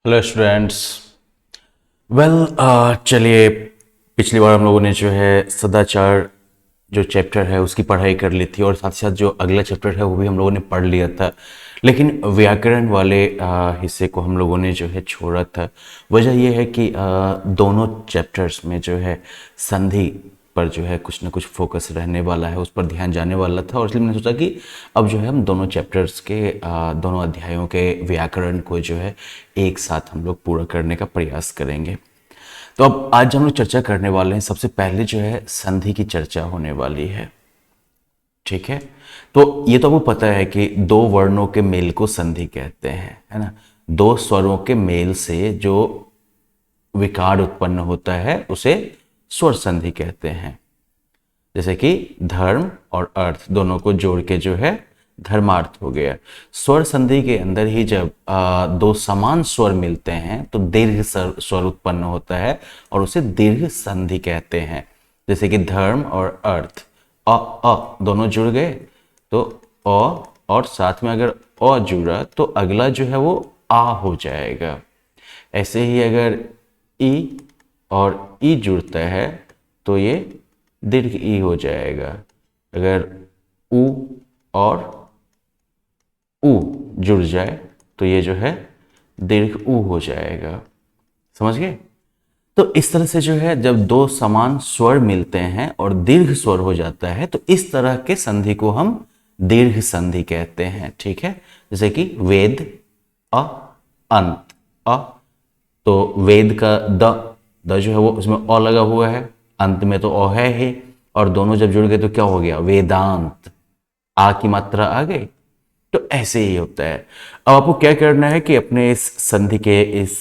Hello students. चलिए, पिछली बार हम लोगों ने जो है सदाचार जो चैप्टर है उसकी पढ़ाई कर ली थी और साथ ही साथ जो अगला चैप्टर है वो भी हम लोगों ने पढ़ लिया था। लेकिन व्याकरण वाले हिस्से को हम लोगों ने जो है छोड़ा था। वजह यह है कि दोनों चैप्टर्स में जो है संधि पर जो है कुछ ना कुछ फोकस रहने वाला है, उस पर ध्यान जाने वाला था। और इसलिए मैंने सोचा कि अब जो है हम दोनों चैप्टर्स के दोनों अध्यायों के व्याकरण को जो है एक साथ हम लोग पूरा करने का प्रयास करेंगे। तो अब आज हम लोग चर्चा करने वाले हैं, सबसे पहले जो है संधि की चर्चा होने वाली है। ठीक है, तो ये तो आपको पता है कि दो वर्णों के मेल को संधि कहते हैं, है ना। दो स्वरों के मेल से जो विकार उत्पन्न होता है उसे स्वर संधि कहते हैं। जैसे कि धर्म और अर्थ दोनों को जोड़ के जो है धर्मार्थ हो गया। स्वर संधि के अंदर ही जब दो समान स्वर मिलते हैं तो दीर्घ स्वर उत्पन्न होता है और उसे दीर्घ संधि कहते हैं। जैसे कि धर्म और अर्थ, अ दोनों जुड़ गए तो अ, और साथ में अगर अ जुड़ा तो अगला जो है वो आ हो जाएगा। ऐसे ही अगर ई और ई जुड़ता है तो ये दीर्घ ई हो जाएगा। अगर उ और उ जुड़ जाए तो ये जो है दीर्घ उ हो जाएगा। समझ गए? तो इस तरह से जो है जब दो समान स्वर मिलते हैं और दीर्घ स्वर हो जाता है तो इस तरह के संधि को हम दीर्घ संधि कहते हैं। ठीक है, जैसे कि वेद, अ, अंत, अ। तो वेद का द जो है वो उसमें अ लगा हुआ है, अंत में तो अ है ही, और दोनों जब जुड़ गए तो क्या हो गया? वेदांत। आ की मात्रा आ गई। तो ऐसे ही होता है। अब आपको क्या करना है कि अपने इस संधि के इस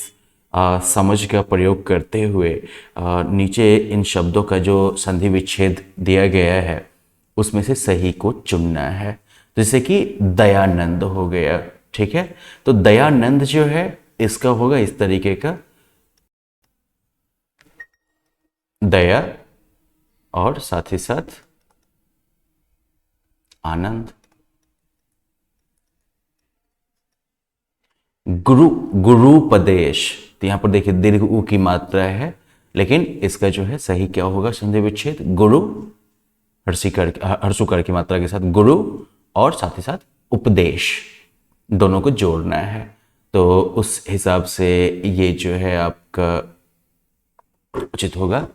समझ का प्रयोग करते हुए नीचे इन शब्दों का जो संधि विच्छेद दिया गया है उसमें से सही को चुनना है। जैसे कि दयानंद हो गया। ठीक है, तो दयानंद जो है इसका होगा इस तरीके का, दया और साथ ही साथ आनंद। गुरु, गुरुपदेश, तो यहां पर देखिए दीर्घ उ की मात्रा है, लेकिन इसका जो है सही क्या होगा संधि विच्छेद? गुरु, हर्षिकर हर्षुकर की मात्रा के साथ गुरु और साथ ही साथ उपदेश, दोनों को जोड़ना है। तो उस हिसाब से ये जो है आपका उचित होगा।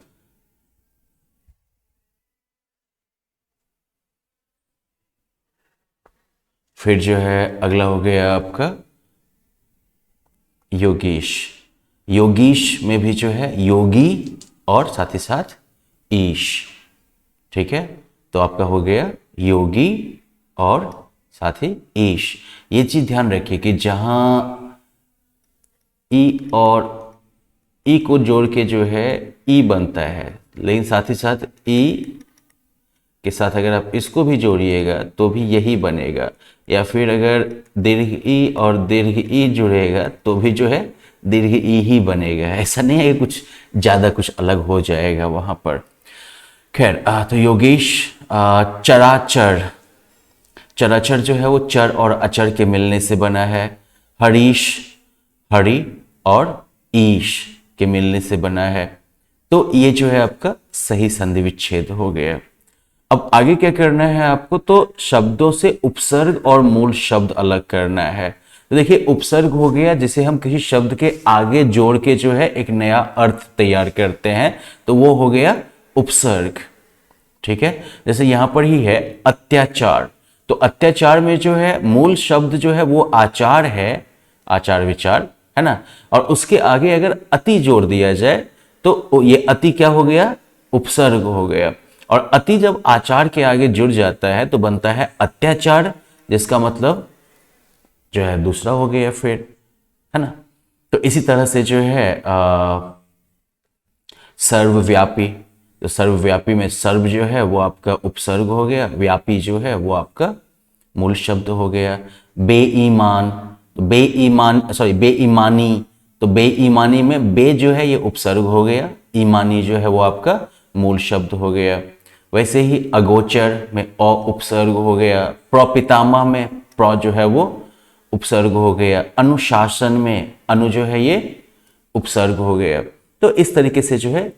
फिर जो है अगला हो गया आपका योगीश। योगीश में भी जो है योगी और साथ ही साथ ईश। ठीक है, तो आपका हो गया योगी और साथ ही ईश। ये चीज ध्यान रखिए कि जहां ई और ई को जोड़ के जो है ई बनता है, लेकिन साथ ही साथ ई के साथ अगर आप इसको भी जोड़िएगा तो भी यही बनेगा, या फिर अगर दीर्घ ई और दीर्घ ई जुड़ेगा तो भी जो है दीर्घ ई ही बनेगा। ऐसा नहीं है कि कुछ ज़्यादा कुछ अलग हो जाएगा वहाँ पर। खैर, तो योगेश, चराचर, चराचर जो है वो चर और अचर के मिलने से बना है। हरीश, हरि और ईश के मिलने से बना है। तो ये जो है आपका सही संधि विच्छेद हो गया। अब आगे क्या करना है आपको? तो शब्दों से उपसर्ग और मूल शब्द अलग करना है। तो देखिए, उपसर्ग हो गया जिसे हम किसी शब्द के आगे जोड़ के जो है एक नया अर्थ तैयार करते हैं, तो वो हो गया उपसर्ग। ठीक है, जैसे यहां पर ही है अत्याचार। तो अत्याचार में जो है मूल शब्द जो है वो आचार है, आचार विचार, है ना। और उसके आगे अगर अति जोड़ दिया जाए तो ये अति क्या हो गया? उपसर्ग हो गया। और अति जब आचार के आगे जुड़ जाता है तो बनता है अत्याचार, जिसका मतलब जो है दूसरा हो गया फिर, है ना। तो इसी तरह से जो है सर्वव्यापी, तो सर्वव्यापी में सर्व जो है वो आपका उपसर्ग हो गया, व्यापी जो है वो आपका मूल शब्द हो गया। बेईमान, तो बेईमान, सॉरी बेईमानी, तो बेईमानी में बे जो है ये उपसर्ग हो गया, ईमानी जो है वो आपका मूल शब्द हो गया। वैसे ही अगोचर में अ उपसर्ग हो गया। प्रपितामह में प्र जो है वो उपसर्ग हो गया। अनुशासन में अनु जो है ये उपसर्ग हो गया। तो इस तरीके से जो है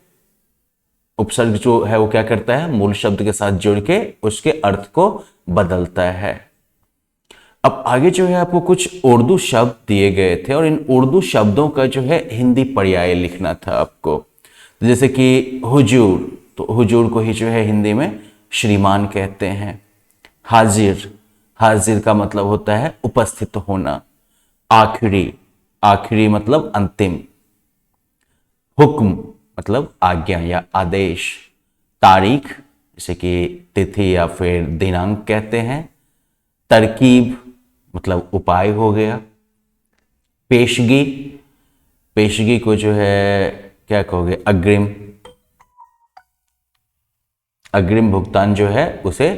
उपसर्ग जो है वो क्या करता है, मूल शब्द के साथ जुड़ के उसके अर्थ को बदलता है। अब आगे जो है आपको कुछ उर्दू शब्द दिए गए थे और इन उर्दू शब्दों का जो है हिंदी पर्याय लिखना था आपको। तो जैसे कि हुजूर, तो हुजूर को ही जो है हिंदी में श्रीमान कहते हैं। हाजिर, हाजिर का मतलब होता है उपस्थित होना। आखिरी, आखिरी मतलब अंतिम। हुक्म मतलब आज्ञा या आदेश। तारीख जैसे कि तिथि या फिर दिनांक कहते हैं। तरकीब मतलब उपाय हो गया। पेशगी, पेशगी को जो है क्या कहोगे, अग्रिम, अग्रिम भुगतान जो है उसे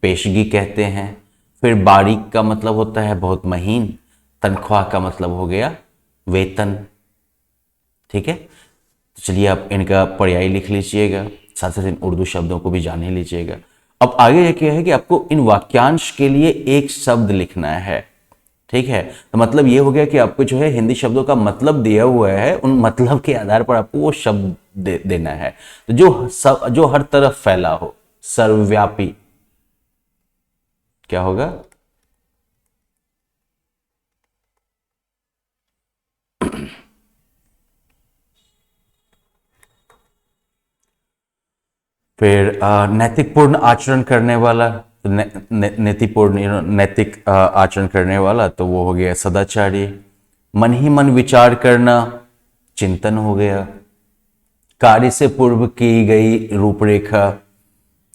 पेशगी कहते हैं। फिर बारीक का मतलब होता है बहुत महीन। तनख्वाह का मतलब हो गया वेतन। ठीक है, तो चलिए आप इनका पर्याय लिख लीजिएगा, साथ साथ इन उर्दू शब्दों को भी जान ही लीजिएगा। अब आगे क्या है कि आपको इन वाक्यांश के लिए एक शब्द लिखना है। ठीक है, तो मतलब ये हो गया कि आपको जो है हिंदी शब्दों का मतलब दिया हुआ है, उन मतलब के आधार पर आपको वो शब्द देना है तो जो हर तरफ फैला हो, सर्वव्यापी क्या होगा, फिर नैतिकपूर्ण आचरण करने वाला, तो नैतिकपूर्ण नैतिक आचरण करने वाला तो वो हो गया सदाचारी। मन ही मन विचार करना चिंतन हो गया। कार्य से पूर्व की गई रूपरेखा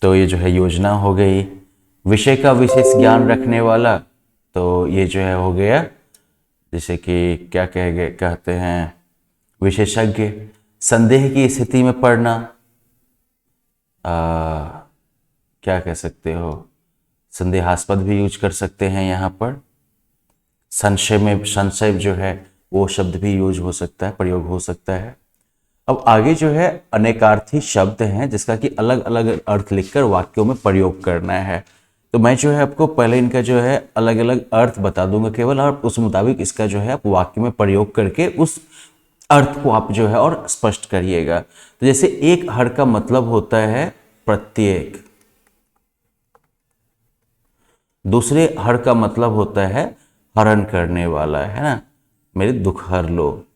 तो ये जो है योजना हो गई। विषय का विशेष ज्ञान रखने वाला तो ये जो है हो गया, जैसे कि क्या कहते हैं विशेषज्ञ। संदेह की स्थिति में पड़ना, क्या कह सकते हो, संदेहास्पद भी यूज कर सकते हैं यहाँ पर। संशय में, संशय जो है वो शब्द भी यूज हो सकता है, प्रयोग हो सकता है। अब आगे जो है अनेकार्थी शब्द हैं जिसका कि अलग अलग अर्थ लिखकर वाक्यों में प्रयोग करना है। तो मैं जो है आपको पहले इनका जो है अलग अलग अर्थ बता दूंगा केवल, और उस मुताबिक इसका जो है आप वाक्य में प्रयोग करके उस अर्थ को आप जो है और स्पष्ट करिएगा। तो जैसे एक हर का मतलब होता है प्रत्येक। दूसरे हर का मतलब होता है हरण करने वाला, है ना, मेरे दुख हर लो,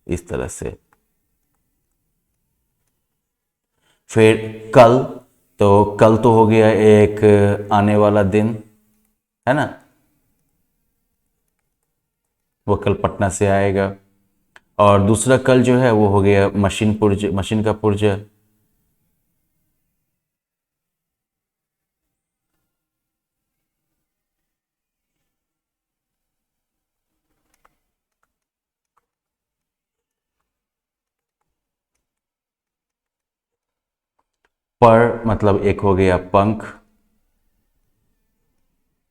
इस तरह से। फिर कल, तो कल तो हो गया एक आने वाला दिन, है ना, वो कल पटना से आएगा। और दूसरा कल जो है वो हो गया मशीन पुर्ज, मशीन का पुर्जा। पर मतलब एक हो गया पंख,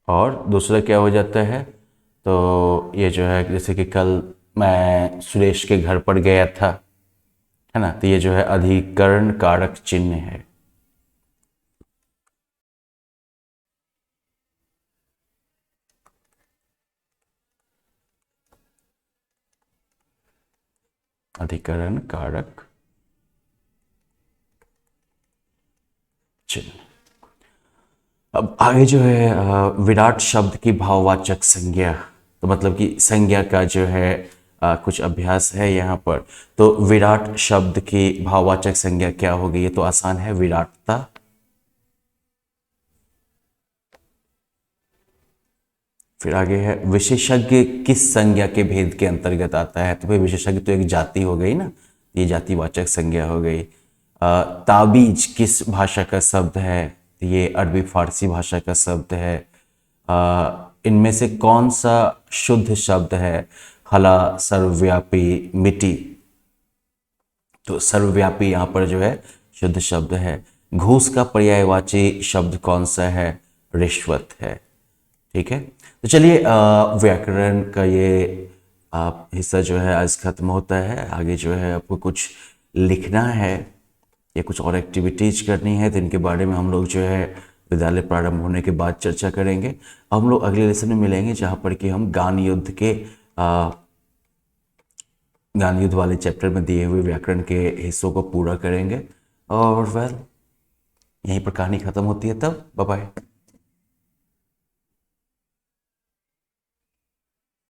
और दूसरा क्या हो जाता है, तो ये जो है जैसे कि कल मैं सुरेश के घर पर गया था, है ना, तो ये जो है अधिकरण कारक चिन्ह है। अधिकरण कारक चिन्ह। अब आगे जो है विराट शब्द की भाववाचक संज्ञा, तो मतलब कि संज्ञा का जो है कुछ अभ्यास है यहाँ पर। तो विराट शब्द की भाववाचक संज्ञा क्या होगी, ये तो आसान है, विराटता। फिर आगे है विशेषज्ञ किस संज्ञा के भेद के अंतर्गत आता है, तो भाई विशेषज्ञ तो एक जाति हो गई ना, ये जातिवाचक संज्ञा हो गई। ताबीज किस भाषा का शब्द है, ये अरबी फारसी भाषा का शब्द है। इनमें से कौन सा शुद्ध शब्द है, हला, सर्वव्यापी, मिट्टी, तो सर्वव्यापी यहाँ पर जो है शुद्ध शब्द है। घूस का पर्यायवाची शब्द कौन सा है, रिश्वत है। ठीक है, तो चलिए व्याकरण का ये हिस्सा जो है आज खत्म होता है। आगे जो है आपको कुछ लिखना है या कुछ और एक्टिविटीज करनी है, तो इनके बारे में हम लोग जो है विद्यालय प्रारंभ होने के बाद चर्चा करेंगे। हम लोग अगले लेसन में मिलेंगे जहाँ पर कि हम ज्ञान युद्ध वाले चैप्टर में दिए हुए व्याकरण के हिस्सों को पूरा करेंगे। और वेल, यहीं पर कहानी खत्म होती है। तब बाय बाय।